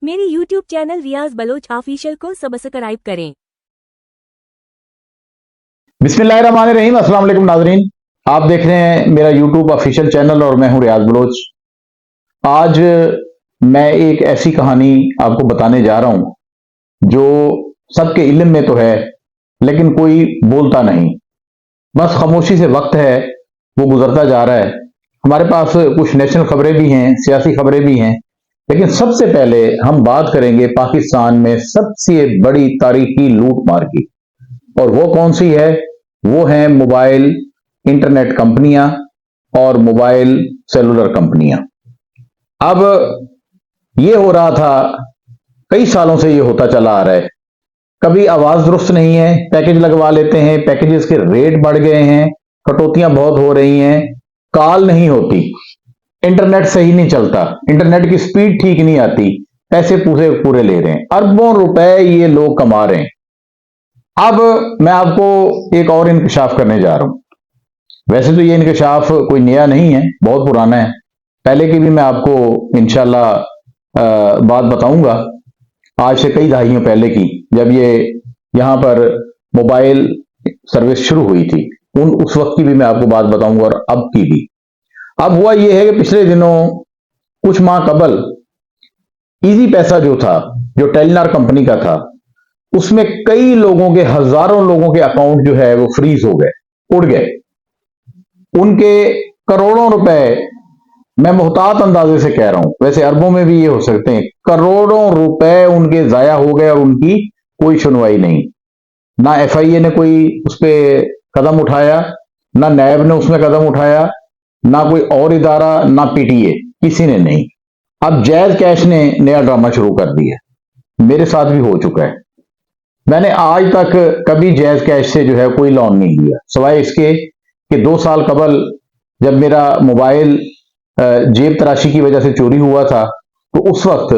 मेरे YouTube channel रियाज Bloch official को subscribe करें। बिस्मिल्लाहिर्रहमानिर्रहीम। अस्सलाम वालेकुम नाज़रीन, आप देख रहे हैं मेरा YouTube ऑफिशियल चैनल और मैं हूं रियाज बलोच। आज मैं एक ऐसी कहानी आपको बताने जा रहा हूं जो सबके इल्म में तो है लेकिन कोई बोलता नहीं। बस खामोशी से वक्त है वो गुजरता जा रहा है। हमारे पास कुछ नेशनल खबरें भी हैं, सियासी खबरें भी हैं, लेकिन सबसे पहले हम बात करेंगे पाकिस्तान में सबसे बड़ी तारीखी लूट मार की। और वो कौन सी है? वो है मोबाइल इंटरनेट कंपनियां और मोबाइल सेलुलर कंपनियां। अब ये हो रहा था, कई सालों से ये होता चला आ रहा है। कभी आवाज दुरुस्त नहीं है, पैकेज लगवा लेते हैं, पैकेजेस के रेट बढ़ गए हैं, कटौतियां बहुत हो रही हैं, कॉल नहीं होती, इंटरनेट सही नहीं चलता, इंटरनेट की स्पीड ठीक नहीं आती, पैसे पूरे पूरे ले रहे हैं, अरबों रुपए ये लोग कमा रहे हैं। अब मैं आपको एक और इंकशाफ करने जा रहा हूं। वैसे तो ये इंकशाफ कोई नया नहीं है, बहुत पुराना है। पहले की भी मैं आपको इंशाल्लाह बात बताऊंगा, आज से कई दहाइयों पहले की, जब ये यहां पर मोबाइल सर्विस शुरू हुई थी, उस वक्त की भी मैं आपको बात बताऊंगा और अब की भी। अब हुआ ये है कि पिछले दिनों कुछ माह कबल इजी पैसा जो था, जो टेलीनॉर कंपनी का था, उसमें कई लोगों के, हजारों लोगों के अकाउंट जो है वो फ्रीज हो गए, उड़ गए। उनके करोड़ों रुपए, मैं मुहतात अंदाजे से कह रहा हूं, वैसे अरबों में भी ये हो सकते हैं, करोड़ों रुपए उनके जाया हो गए और उनकी कोई सुनवाई नहीं। ना एफआईए ने कोई उस पर कदम उठाया, ना नैब ने उसमें कदम उठाया, ना कोई और इदारा, ना पीटीए, किसी ने नहीं। अब जैज कैश ने नया ड्रामा शुरू कर दिया, मेरे साथ भी हो चुका है। मैंने आज तक कभी जैज कैश से जो है कोई लोन नहीं लिया, सिवाय इसके कि 2 साल कबल जब मेरा मोबाइल जेब तराशी की वजह से चोरी हुआ था, तो उस वक्त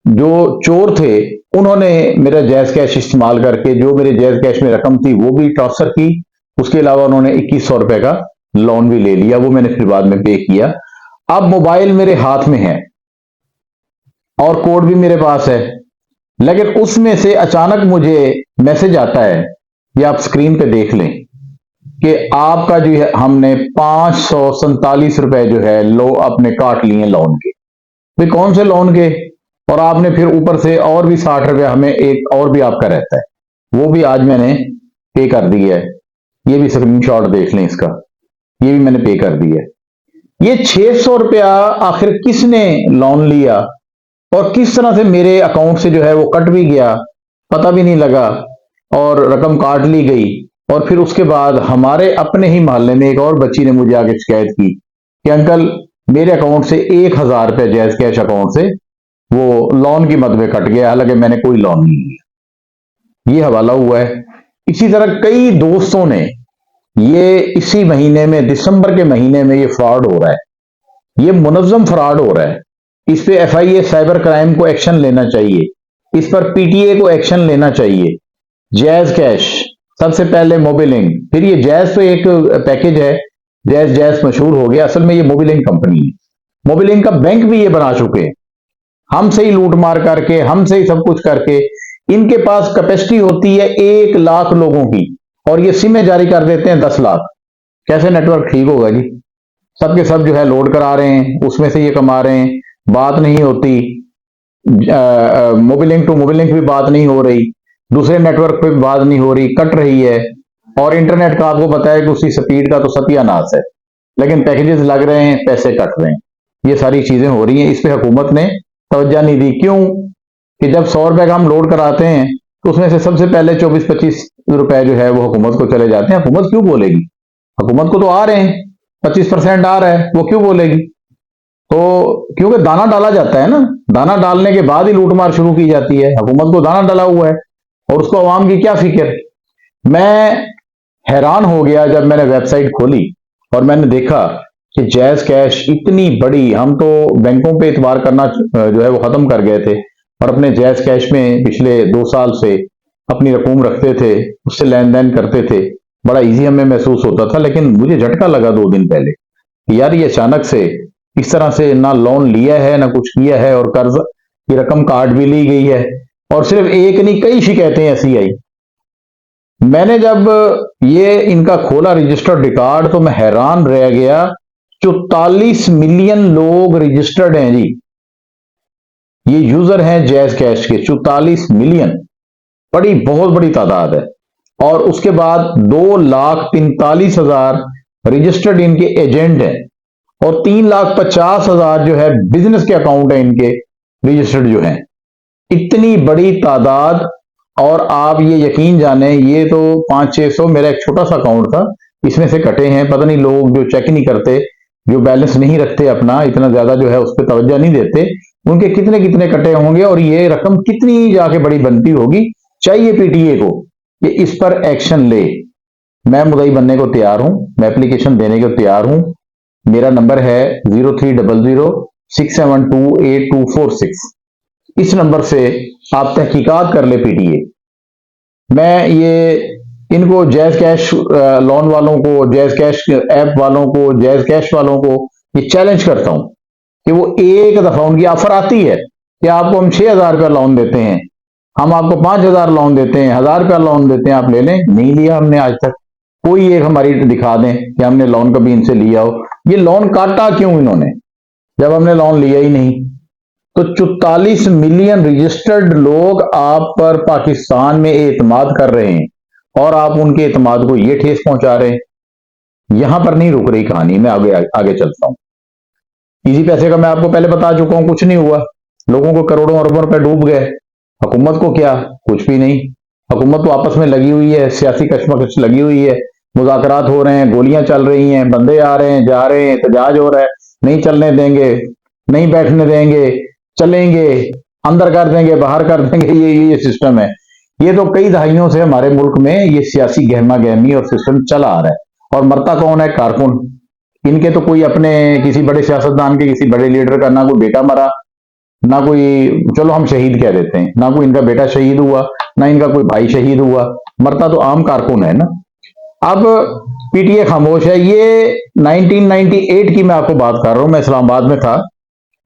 जो चोर थे उन्होंने मेरा जैज कैश इस्तेमाल करके जो मेरे जैज कैश में रकम थी वो भी ट्रांसफर की। उसके अलावा उन्होंने 2100 रुपए का लोन भी ले लिया, वो मैंने फिर बाद में पे किया। अब मोबाइल मेरे हाथ में है और कोड भी मेरे पास है, लेकिन उसमें से अचानक मुझे मैसेज आता है, ये आप स्क्रीन पे देख लें, कि आपका जो है हमने 547 रुपए जो है लो अपने काट लिए लोन के। भाई कौन से लोन के? और आपने फिर ऊपर से और भी 60 रुपए हमें एक और भी आपका रहता है, वो भी आज मैंने पे कर दिया है। ये भी स्क्रीनशॉट देख लें इसका, ये भी मैंने पे कर दिया है। ये 600 रुपया आखिर किसने लोन लिया और किस तरह से मेरे अकाउंट से जो है वो कट भी गया, पता भी नहीं लगा और रकम काट ली गई। और फिर उसके बाद हमारे अपने ही मोहल्ले में एक और बच्ची ने मुझे आगे शिकायत की कि अंकल मेरे अकाउंट से 1000 रुपए जैज कैश अकाउंट से वो लोन की मद में कट गया, हालांकि मैंने कोई लोन नहीं लिया। ये हवाला हुआ है। इसी तरह कई दोस्तों ने ये इसी महीने में, दिसंबर के महीने में ये फ्रॉड हो रहा है, ये मुनज्जम फ्रॉड हो रहा है। इस पे एफआईए साइबर क्राइम को एक्शन लेना चाहिए, इस पर पीटीए को एक्शन लेना चाहिए। जैज कैश सबसे पहले, मोबिलिंक, फिर ये जैज तो एक पैकेज है, जैज मशहूर हो गया, असल में ये मोबिलिंक कंपनी है। मोबिलिंक का बैंक भी ये बना चुके हैं, हमसे ही लूट मार करके, हमसे ही सब कुछ करके। इनके पास कैपेसिटी होती है 1 लाख लोगों की और ये सिमें जारी कर देते हैं 10 लाख। कैसे नेटवर्क ठीक होगा जी? सबके सब जो है लोड करा रहे हैं, उसमें से ये कमा रहे हैं, बात नहीं होती, मोबिलिंक टू मोबिलिंक भी बात नहीं हो रही, दूसरे नेटवर्क पे भी बात नहीं हो रही, कट रही है। और इंटरनेट का आपको पता है कि उसकी स्पीड का तो सत्यानाश है, लेकिन पैकेजेस लग रहे हैं, पैसे कट रहे हैं, ये सारी चीजें हो रही हैं। इस पे हुकूमत ने तवज्जो नहीं दी। क्यों? कि जब 100 रुपए का हम लोड कराते हैं तो उसमें से सबसे पहले 24-25 रुपए जो है वो हुकूमत को चले जाते हैं। हुकूमत क्यों बोलेगी? हुकूमत को तो आ रहे हैं, 25% आ रहा है, वो क्यों बोलेगी? तो क्योंकि दाना डाला जाता है ना, दाना डालने के बाद ही लूटमार शुरू की जाती है। हुकूमत को दाना डाला हुआ है और उसको अवाम की क्या फिक्र। मैं हैरान हो गया जब मैंने वेबसाइट खोली और मैंने देखा कि जैज कैश इतनी बड़ी, हम तो बैंकों पे इतबार करना जो है वो खत्म कर गए थे और अपने जैज कैश में पिछले 2 साल से अपनी रकूम रखते थे, उससे लेन देन करते थे, बड़ा इजी हमें महसूस होता था। लेकिन मुझे झटका लगा 2 दिन पहले कि यार ये अचानक से इस तरह से ना लोन लिया है ना कुछ किया है और कर्ज कि रकम काट भी ली गई है, और सिर्फ एक नहीं कई शिकायतें ऐसी आई। मैंने जब ये इनका खोला रजिस्टर्ड रिकॉर्ड तो मैं हैरान रह गया। 44 मिलियन लोग रजिस्टर्ड हैं जी, ये यूजर हैं जैज कैश के 44 मिलियन, बड़ी बहुत बड़ी तादाद है। और उसके बाद 2,45,000 रजिस्टर्ड इनके एजेंट हैं, और 3,50,000 जो है बिजनेस के अकाउंट है इनके रजिस्टर्ड जो हैं। इतनी बड़ी तादाद, और आप ये यकीन जाने ये तो 500-600, मेरा एक छोटा सा अकाउंट था इसमें से कटे हैं। पता नहीं लोग जो चेक नहीं करते, जो बैलेंस नहीं रखते अपना, इतना ज्यादा जो है उस पर तवज्जो नहीं देते, उनके कितने कितने कटे होंगे और ये रकम कितनी जाके बड़ी बनती होगी। चाहिए पीटीए को कि इस पर एक्शन ले। मैं मुद्दई बनने को तैयार हूं, मैं एप्लीकेशन देने को तैयार हूं। मेरा नंबर है 030067282446। इस नंबर से आप तहकीकात कर ले पीटीए। मैं ये इनको जैज कैश लोन वालों को, जैज कैश ऐप वालों को, जैज कैश वालों को ये चैलेंज करता हूं कि वो एक दफा उनकी ऑफर आती है कि आपको हम 6,000 रुपया लोन देते हैं, हम आपको 5,000 लोन देते हैं, 1,000 रुपया लोन देते हैं, आप ले लें। नहीं लिया हमने आज तक। कोई एक हमारी दिखा दें कि हमने लोन कभी इनसे लिया हो। ये लोन काटा क्यों इन्होंने जब हमने लोन लिया ही नहीं। तो 44 मिलियन रजिस्टर्ड लोग आप पर पाकिस्तान में एतमाद कर रहे हैं, और आप उनके एतमाद को ये ठेस पहुंचा रहे हैं। यहां पर नहीं रुक रही कहानी, मैं आगे आगे चलता हूं। इजी पैसे का मैं आपको पहले बता चुका हूं, कुछ नहीं हुआ। लोगों को करोड़ों अरबों रुपए डूब गए। हुकूमत को क्या, कुछ भी नहीं। हुकूमत तो आपस में लगी हुई है, सियासी कशमकश लगी हुई है, मुज़ाकरात हो रहे हैं, गोलियां चल रही हैं, बंदे आ रहे हैं, जा रहे हैं, एहतजाज हो रहा है, नहीं चलने देंगे, नहीं बैठने देंगे, चलेंगे, अंदर कर देंगे, बाहर कर देंगे। ये सिस्टम है। ये तो कई दहाइयों से हमारे मुल्क में ये सियासी गहमा गहमी और सिस्टम चला आ रहा है। और मरता कौन है? कारकुन। इनके तो कोई अपने किसी बड़े सियासतदान के, किसी बड़े लीडर का ना कोई बेटा मरा, ना कोई, चलो हम शहीद कह देते हैं, ना कोई इनका बेटा शहीद हुआ, ना इनका कोई भाई शहीद हुआ। मरता तो आम कारकुन है ना। अब पीटीए खामोश है। ये 1998 की मैं आपको बात कर रहा हूं। मैं इस्लामाबाद में था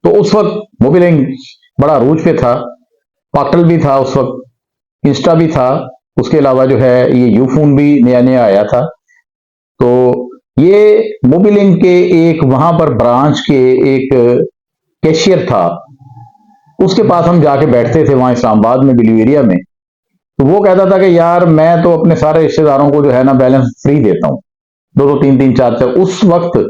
तो उस वक्त मोबिलिंग बड़ा अरूज पे था, पाक्टल भी था उस वक्त, इंस्टा भी था, उसके अलावा जो है ये यूफोन भी नया नया आया था। तो ये मोबिलिंग के एक वहां पर ब्रांच के एक कैशियर था, उसके पास हम जाके बैठते थे वहां इस्लामाबाद में बिलू एरिया में। तो वो कहता था कि यार मैं तो अपने सारे रिश्तेदारों को जो है ना बैलेंस फ्री देता हूं, 2-2, 3-3, 4-4। उस वक्त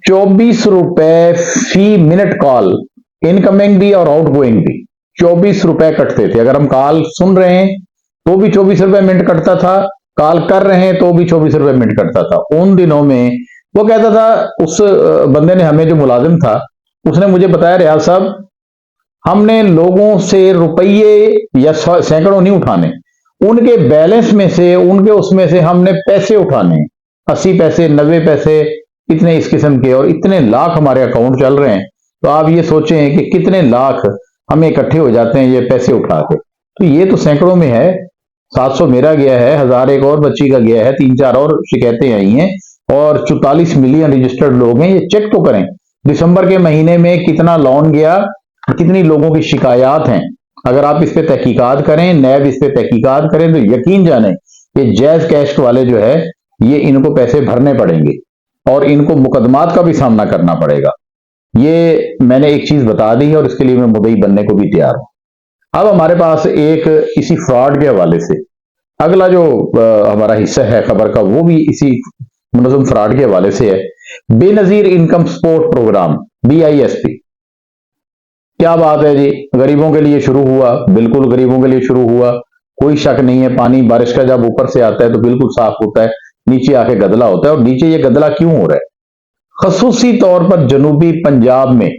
24 रुपए फी मिनट कॉल, इनकमिंग भी और आउटगोइंग भी 24 रुपए कटते थे। अगर हम कॉल सुन रहे हैं तो भी 24 रुपए मिनट कटता था, कॉल कर रहे हैं तो भी 24 रुपए मिनट कटता था उन दिनों में। वो कहता था, उस बंदे ने, हमें जो मुलाजिम था उसने मुझे बताया, रियाज साहब हमने लोगों से रुपये या सैकड़ों नहीं उठाने, उनके बैलेंस में से, उनके उसमें से हमने पैसे उठाने, 80 पैसे, 90 पैसे, इतने इस किस्म के, और इतने लाख हमारे अकाउंट चल रहे हैं। तो आप ये सोचें कि कितने लाख हमें इकट्ठे हो जाते हैं ये पैसे उठा के। तो ये तो सैकड़ों में है। 700 मेरा गया है, 1,000 एक और बच्ची का गया है, 3-4 और शिकायतें आई हैं, और 44 मिलियन रजिस्टर्ड लोग हैं। ये चेक तो करें दिसंबर के महीने में कितना लोन गया, कितनी लोगों की शिकायत हैं। अगर आप इस पे तहकीकात करें, नैब इस पे तहकीकात करें, तो यकीन जाने ये जैज कैश वाले जो है ये इनको पैसे भरने पड़ेंगे और इनको मुकदमात का भी सामना करना पड़ेगा। ये मैंने एक चीज बता दी है और इसके लिए मैं मुद्दई बनने को भी तैयार हूं। अब हमारे पास एक इसी फ्रॉड के हवाले से अगला जो हमारा हिस्सा है खबर का, वो भी इसी मुनज़्ज़म फ्रॉड के हवाले से है। Benazir income support programme, BISP। क्या बात है जी, गरीबों के लिए शुरू हुआ, बिल्कुल गरीबों के लिए शुरू हुआ, कोई शक नहीं है। पानी बारिश का जब ऊपर से आता है तो बिल्कुल साफ होता है, नीचे आके गदला होता है। और नीचे ये गदला क्यों हो रहा है? खसूसी तौर पर जनूबी पंजाब में,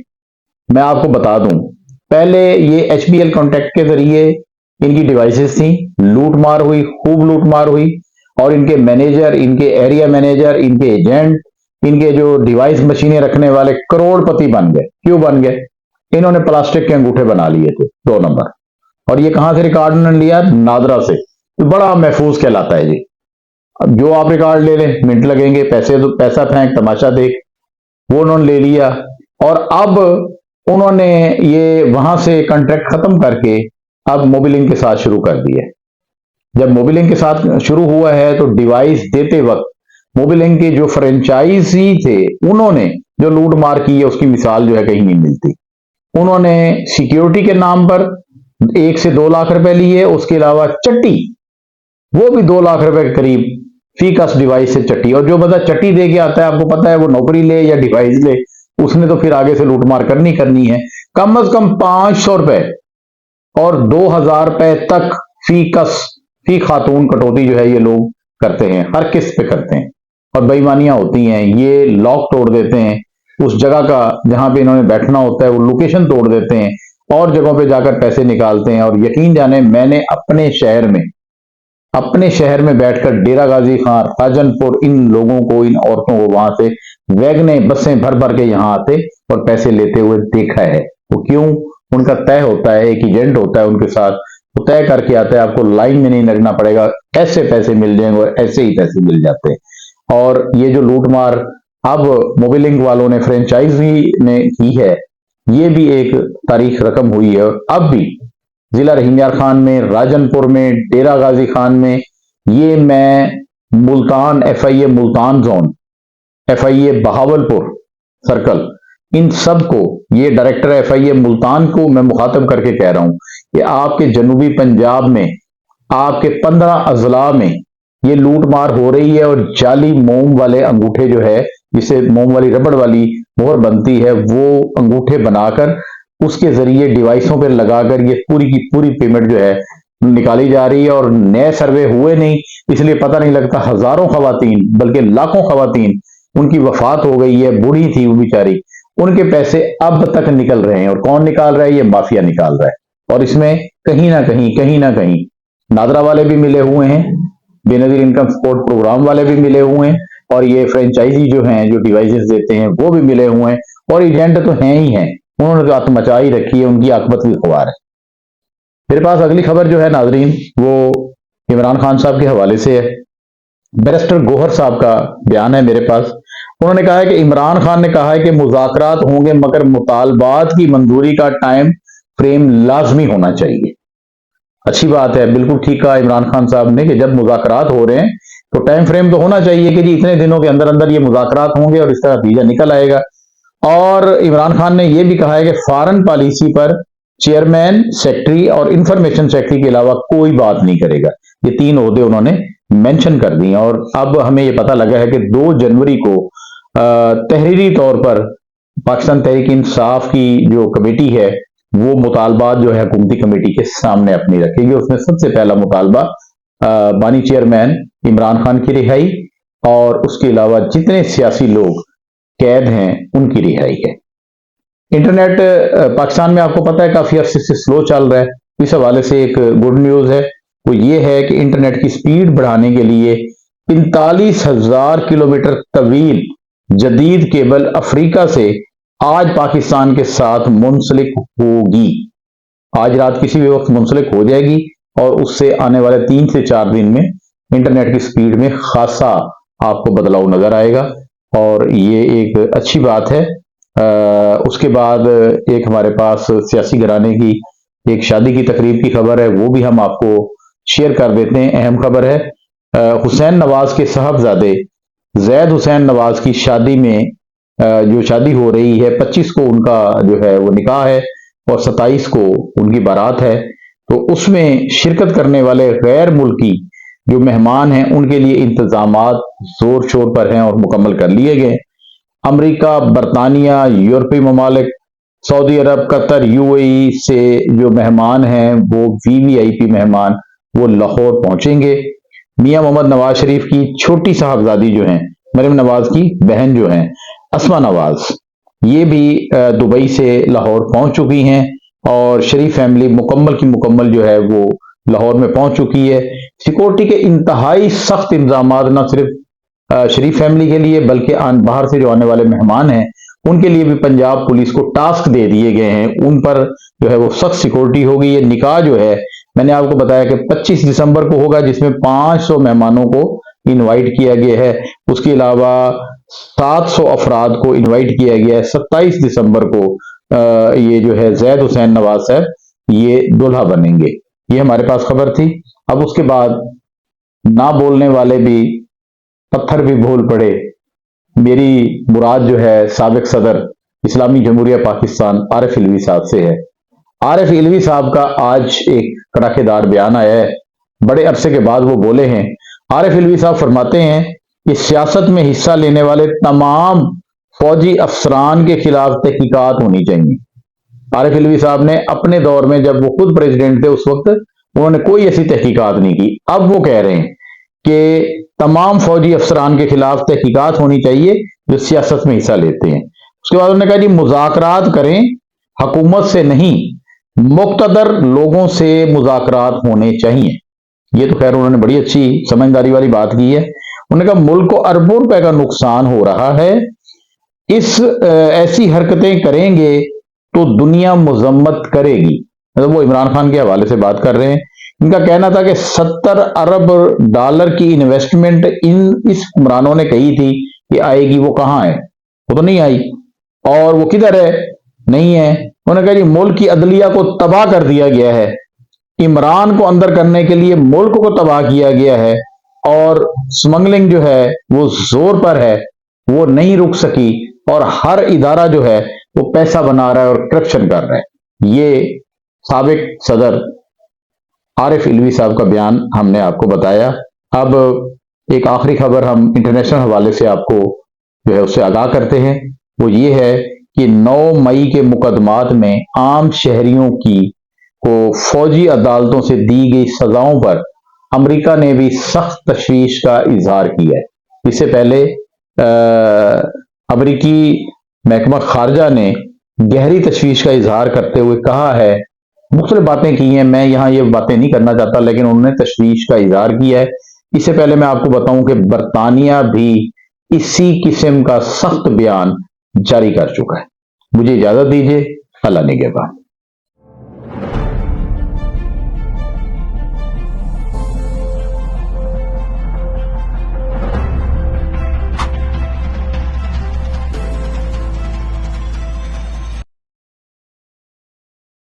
मैं आपको बता दूं, पहले ये HBL कॉन्टैक्ट के जरिए इनकी डिवाइसेस थी, लूट मार हुई, खूब लूट मार हुई, और इनके मैनेजर, इनके एरिया मैनेजर, इनके एजेंट, इनके जो डिवाइस मशीनें रखने वाले करोड़पति बन गए। क्यों बन गए? इन्होंने प्लास्टिक के अंगूठे बना लिए थे 2 नंबर। और ये कहां से रिकॉर्ड उन्होंने लिया? नादरा से। तो बड़ा महफूज कहलाता है जी। अब जो आप रिकॉर्ड ले लें, मिनट लगेंगे, पैसे तो पैसा फेंक तमाशा देख, वो उन्होंने ले लिया। और अब उन्होंने ये वहां से कॉन्ट्रैक्ट खत्म करके अब मोबिलिंक के साथ शुरू कर दिया है। जब मोबिलिंक के साथ शुरू हुआ है तो डिवाइस देते वक्त मोबिलिंक के जो फ्रेंचाइजी थे उन्होंने जो लूट मार की है उसकी मिसाल जो है कहीं नहीं मिलती। उन्होंने सिक्योरिटी के नाम पर 1 से 2 लाख रुपए लिए, उसके अलावा चट्टी वो भी 2 लाख रुपए के करीब फी कस डिवाइस से चट्टी। और जो बंदा चट्टी दे के आता है आपको पता है वो नौकरी ले या डिवाइस ले, उसने तो फिर आगे से लूटमार करनी है। कम से कम 500 रुपए और 2000 रुपए तक फी खातून कटौती जो है ये लोग करते हैं, हर किस्त पे करते हैं। और बेईमानियां होती हैं, ये लॉक तोड़ देते हैं, उस जगह का जहां पे इन्होंने बैठना होता है वो लोकेशन तोड़ देते हैं और जगहों पे जाकर पैसे निकालते हैं। और यकीन जाने मैंने अपने शहर में बैठकर डेरा गाजी खान, राजनपुर, इन लोगों को, इन औरतों को वहां से वैगने बसें भर भर के यहाँ आते और पैसे लेते हुए देखा है। वो क्यों? उनका तय होता है, एक एजेंट होता है उनके साथ, वो तय करके आता है, आपको लाइन में नहीं लगना पड़ेगा, ऐसे पैसे मिल जाएंगे और ऐसे ही पैसे मिल जाते हैं। और ये जो लूटमार अब मोबिलिंक वालों ने, फ्रेंचाइजी ने की है, ये भी एक तारीख रकम हुई है। और अब भी जिला रहीम यार खान में, राजनपुर में, डेरा गाजी खान में, ये मैं Multan FIA Multan zone, FIA Bahawalpur circle, इन सब को, ये डायरेक्टर FIA मुल्तान को मैं मुखातब करके कह रहा हूं कि आपके जनूबी पंजाब में, आपके 15 अजला में ये लूटमार हो रही है और जाली मोम वाले अंगूठे जो है, जिसे मोम वाली रबड़ वाली मोहर बनती है, वो अंगूठे बनाकर उसके जरिए डिवाइसों पर लगाकर ये पूरी की पूरी पेमेंट जो है निकाली जा रही है। और नए सर्वे हुए नहीं, इसलिए पता नहीं लगता, हजारों खवातीन बल्कि लाखों खवातीन उनकी वफात हो गई है, बूढ़ी थी वो बेचारी, उनके पैसे अब तक निकल रहे हैं। और कौन निकाल रहा है? ये माफिया निकाल रहा है। और इसमें कहीं ना कहीं नादरा वाले भी मिले हुए हैं, बेनजीर इनकम सपोर्ट प्रोग्राम वाले भी मिले हुए हैं, और ये फ्रेंचाइजी जो हैं, जो डिवाइसेस देते हैं, वो भी मिले हुए हैं। और एजेंट तो हैं ही हैं, उन्होंने तो आत्म मचाई रखी है, उनकी आकबत भी खुआर है। मेरे पास अगली खबर जो है नाजरीन, वो इमरान खान साहब के हवाले से है। बैरिस्टर गोहर साहब का बयान है मेरे पास। उन्होंने कहा है कि इमरान खान ने कहा है कि मुज़ाकरात होंगे मगर मुतालबात की मंजूरी का टाइम फ्रेम लाजमी होना चाहिए। अच्छी बात है, बिल्कुल ठीक कहा इमरान खान साहब ने कि जब मुज़ाकरात हो रहे हैं तो टाइम फ्रेम तो होना चाहिए कि जी इतने दिनों के अंदर अंदर ये मुज़ाकरात होंगे और इसका नतीजा निकल आएगा। और इमरान खान ने यह भी कहा है कि फॉरेन पॉलिसी पर चेयरमैन, सेक्रेटरी और इंफॉर्मेशन सेक्रेटरी के अलावा कोई बात नहीं करेगा। ये 3 ओहदे उन्होंने मेंशन कर दिए। और अब हमें ये पता लगा है कि 2 जनवरी को तहरीरी तौर पर पाकिस्तान तहरीक इंसाफ की जो कमेटी है वो मुतालबात जो है हुकूमती कमेटी के सामने अपनी रखेगी। उसमें सबसे पहला मुतालबा बानी चेयरमैन इमरान खान की रिहाई और उसके अलावा जितने सियासी लोग कैद हैं उनकी रिहाई है। इंटरनेट पाकिस्तान में आपको पता है काफी अरसे से स्लो चल रहा है। इस हवाले से एक गुड न्यूज है, वो ये है कि इंटरनेट की स्पीड बढ़ाने के लिए 45,000 किलोमीटर तवील जदीद केबल अफ्रीका से आज पाकिस्तान के साथ मुंसलिक होगी। आज रात किसी भी वक्त मुंसलिक हो जाएगी और उससे आने वाले 3 से 4 दिन में इंटरनेट की स्पीड में खासा आपको बदलाव नजर आएगा और ये एक अच्छी बात है। उसके बाद एक हमारे पास सियासी घराने की एक शादी की तकरीब की खबर है, वो भी हम आपको शेयर कर देते हैं। अहम खबर है हुसैन नवाज के साहबजादे जैद हुसैन नवाज की शादी में जो शादी हो रही है 25 को उनका जो है वो निकाह है और 27 को उनकी बारात है। तो उसमें शिरकत करने वाले गैर मुल्की जो मेहमान हैं उनके लिए इंतजामात जोर शोर पर हैं और मुकम्मल कर लिए गए। अमेरिका, बरतानिया, यूरोपीय ममालिक, सऊदी अरब, कतर, UAE से जो मेहमान हैं वो VVIP मेहमान वो लाहौर पहुंचेंगे। मियां मोहम्मद नवाज शरीफ की छोटी साहबजादी जो हैं, मरियम नवाज की बहन जो हैं अस्मा नवाज, ये भी दुबई से लाहौर पहुंच चुकी हैं और शरीफ फैमिली मुकम्मल की मुकम्मल जो है वो लाहौर में पहुंच चुकी है। सिक्योरिटी के इंतहाई सख्त इंतजाम न सिर्फ शरीफ फैमिली के लिए बल्कि बाहर से जो आने वाले मेहमान हैं उनके लिए भी पंजाब पुलिस को टास्क दे दिए गए हैं, उन पर जो है वो सख्त सिक्योरिटी होगी। ये निकाह जो है मैंने आपको बताया कि 25 दिसंबर को होगा, जिसमें 500 मेहमानों को इनवाइट किया गया है। उसके अलावा 700 अफराद को इनवाइट किया गया है 27 दिसंबर को ये जो है जैद हुसैन नवाज साहब ये दुल्हा बनेंगे। ये हमारे पास खबर थी। अब उसके बाद ना बोलने वाले भी पत्थर भी बोल पड़े। मेरी मुराद जो है साबिक सदर इस्लामी जमहूरिया पाकिस्तान आरिफ इल्वी साहब से है। आरिफ इल्वी साहब का आज एक कड़ाकेदार बयान आया है, बड़े अरसे के बाद वो बोले हैं। आरिफ इल्वी साहब फरमाते हैं कि सियासत में हिस्सा लेने वाले तमाम फौजी अफसरान के खिलाफ तहकीकात होनी चाहिए। आरिफ इल्वी साहब ने अपने दौर में जब वो खुद प्रेसिडेंट थे उस वक्त उन्होंने कोई ऐसी तहकीकात नहीं की। अब वो कह रहे हैं कि तमाम फौजी अफसरान के खिलाफ तहकीकात होनी चाहिए जो सियासत में हिस्सा लेते हैं। उसके बाद उन्होंने कहा जी मुज़ाकरात करें, हुकूमत से नहीं, मुक़्तदर लोगों से मुज़ाकरात होने चाहिए। ये तो खैर उन्होंने बड़ी अच्छी समझदारी वाली बात की है। उन्होंने कहा मुल्क को अरबों रुपए का नुकसान हो रहा है, इस ऐसी हरकतें करेंगे तो दुनिया मजम्मत करेगी। मतलब वो इमरान खान के हवाले से बात कर रहे हैं। इनका कहना था कि 70 अरब डॉलर की इन्वेस्टमेंट इस हुक्मरानों ने कही थी कि आएगी, वो कहां है? वो तो नहीं आई। और वो किधर है? नहीं है। उन्होंने कहा जी मुल्क की अदलिया को तबाह कर दिया गया है, इमरान को अंदर करने के लिए मुल्क को तबाह किया गया है, और स्मगलिंग जो है वो जोर पर है, वो नहीं रुक सकी, और हर इदारा जो है वो पैसा बना रहा है और करप्शन कर रहा है। ये साबिक सदर आरिफ इल्वी साहब का बयान हमने आपको बताया। अब एक आखिरी खबर हम इंटरनेशनल हवाले से आपको जो है उससे आगाह करते हैं। वो ये है कि 9 मई के मुकदमात में आम शहरियों की को फौजी अदालतों से दी गई सजाओं पर अमेरिका ने भी सख्त तशवीश का इजहार किया है। इससे पहले अमेरिकी महकमा खारजा ने गहरी तशवीश का इजहार करते हुए कहा है, मुख्तलिफ बातें की हैं, मैं यहां ये बातें नहीं करना चाहता, लेकिन उन्होंने तशवीश का इजहार किया है। इससे पहले मैं आपको बताऊं कि बरतानिया भी इसी किस्म का सख्त बयान जारी कर चुका है। मुझे इजाजत दीजिए। अल्लाह निगहबान।